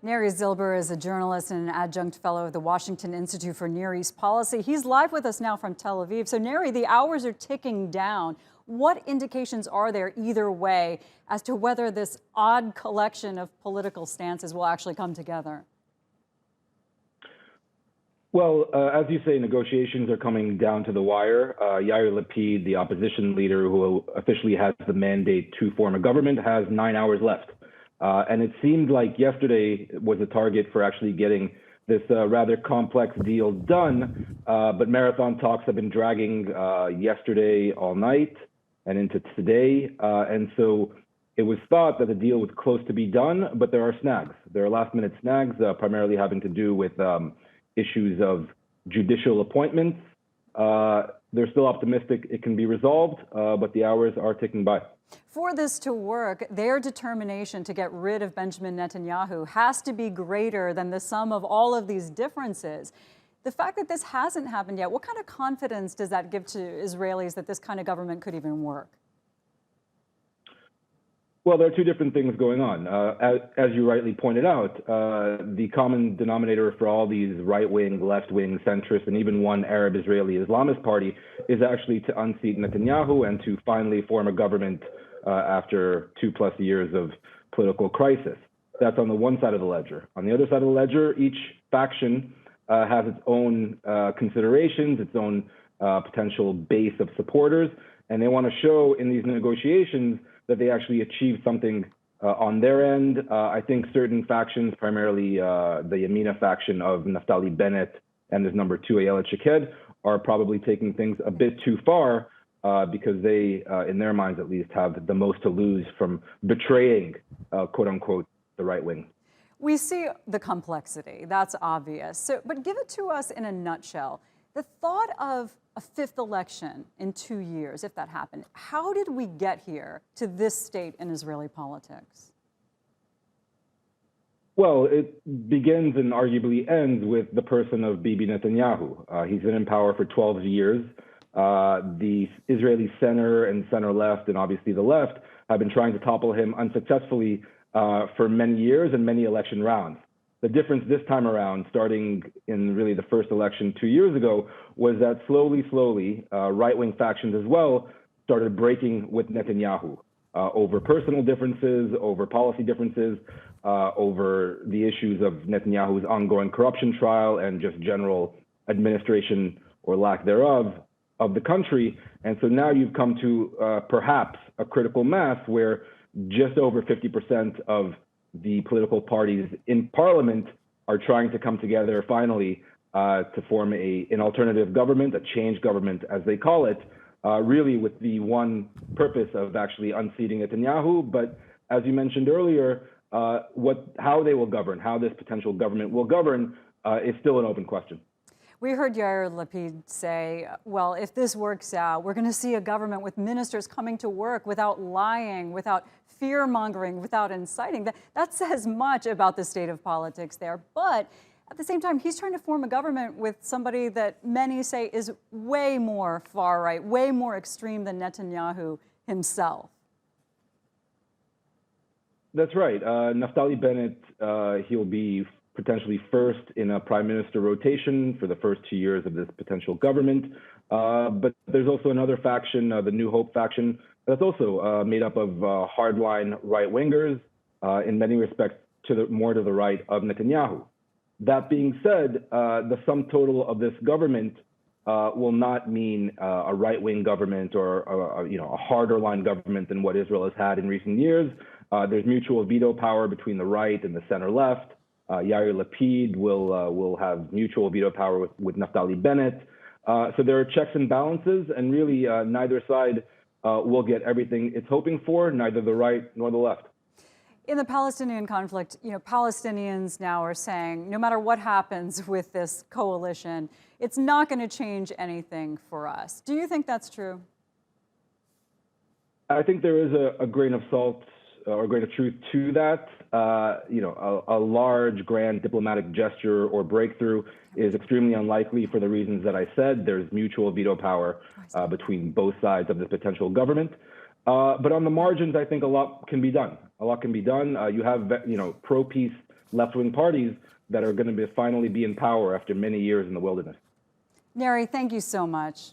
Neri Zilber is a journalist and an adjunct fellow of the Washington Institute for Near East Policy. He's live with us now from Tel Aviv. So, Neri, the hours are ticking down. What indications are there either way as to whether this odd collection of political stances will actually come together? Well, as you say, negotiations are coming down to the wire. Yair Lapid, the opposition leader who officially has the mandate to form a government, has 9 hours left. And it seemed like yesterday was a target for actually getting this rather complex deal done. But marathon talks have been dragging yesterday all night and into today. And so it was thought that the deal was close to be done, but there are snags. There are last minute snags, primarily having to do with issues of judicial appointments. They're still optimistic it can be resolved, but the hours are ticking by. For this to work, their determination to get rid of Benjamin Netanyahu has to be greater than the sum of all of these differences. The fact that this hasn't happened yet, what kind of confidence does that give to Israelis that this kind of government could even work? Well, there are two different things going on. As you rightly pointed out, the common denominator for all these right-wing, left-wing, centrist, and even one Arab Israeli Islamist party is actually to unseat Netanyahu and to finally form a government after 2+ years of political crisis. That's on the one side of the ledger. On the other side of the ledger, each faction has its own considerations, its own potential base of supporters, and they want to show in these negotiations that they actually achieved something on their end. I think certain factions, primarily the Yamina faction of Naftali Bennett and his number 2, Ayelet Shaked, are probably taking things a bit too far because they, in their minds at least, have the most to lose from betraying, quote unquote, the right wing. We see the complexity, that's obvious. So, but give it to us in a nutshell. The thought of a fifth election in 2 years, if that happened, how did we get here to this state in Israeli politics? Well, it begins and arguably ends with the person of Bibi Netanyahu. He's been in power for 12 years. The Israeli center and center left, and obviously the left, have been trying to topple him unsuccessfully for many years and many election rounds. The difference this time around, starting in really the first election 2 years ago, was that slowly, right-wing factions as well started breaking with Netanyahu over personal differences, over policy differences, over the issues of Netanyahu's ongoing corruption trial and just general administration or lack thereof of the country. And so now you've come to perhaps a critical mass where just over 50% of the political parties in parliament are trying to come together finally to form an alternative government, a change government, as they call it, really with the one purpose of actually unseating Netanyahu. But as you mentioned earlier, how they will govern, how this potential government will govern, is still an open question. We heard Yair Lapid say, well, if this works out, we're going to see a government with ministers coming to work without lying, without fear-mongering, without inciting. That says much about the state of politics there. But at the same time, he's trying to form a government with somebody that many say is way more far-right, way more extreme than Netanyahu himself. That's right. Naftali Bennett, he'll be potentially first in a prime minister rotation for the first 2 years of this potential government. But there's also another faction, the New Hope faction, that's also made up of hardline right-wingers, in many respects more to the right of Netanyahu. That being said, the sum total of this government will not mean a right-wing government or a harder line government than what Israel has had in recent years. There's mutual veto power between the right and the center left. Yair Lapid will have mutual veto power with Naftali Bennett. So there are checks and balances, and really neither side will get everything it's hoping for, neither the right nor the left. In the Palestinian conflict, Palestinians now are saying, no matter what happens with this coalition, it's not going to change anything for us. Do you think that's true? I think there is a grain of salt or a grain of truth to that. A large, grand diplomatic gesture or breakthrough is extremely unlikely for the reasons that I said. There's mutual veto power between both sides of the potential government. But on the margins, I think a lot can be done. A lot can be done. You have, pro-peace left-wing parties that are going to finally be in power after many years in the wilderness. Neri, thank you so much.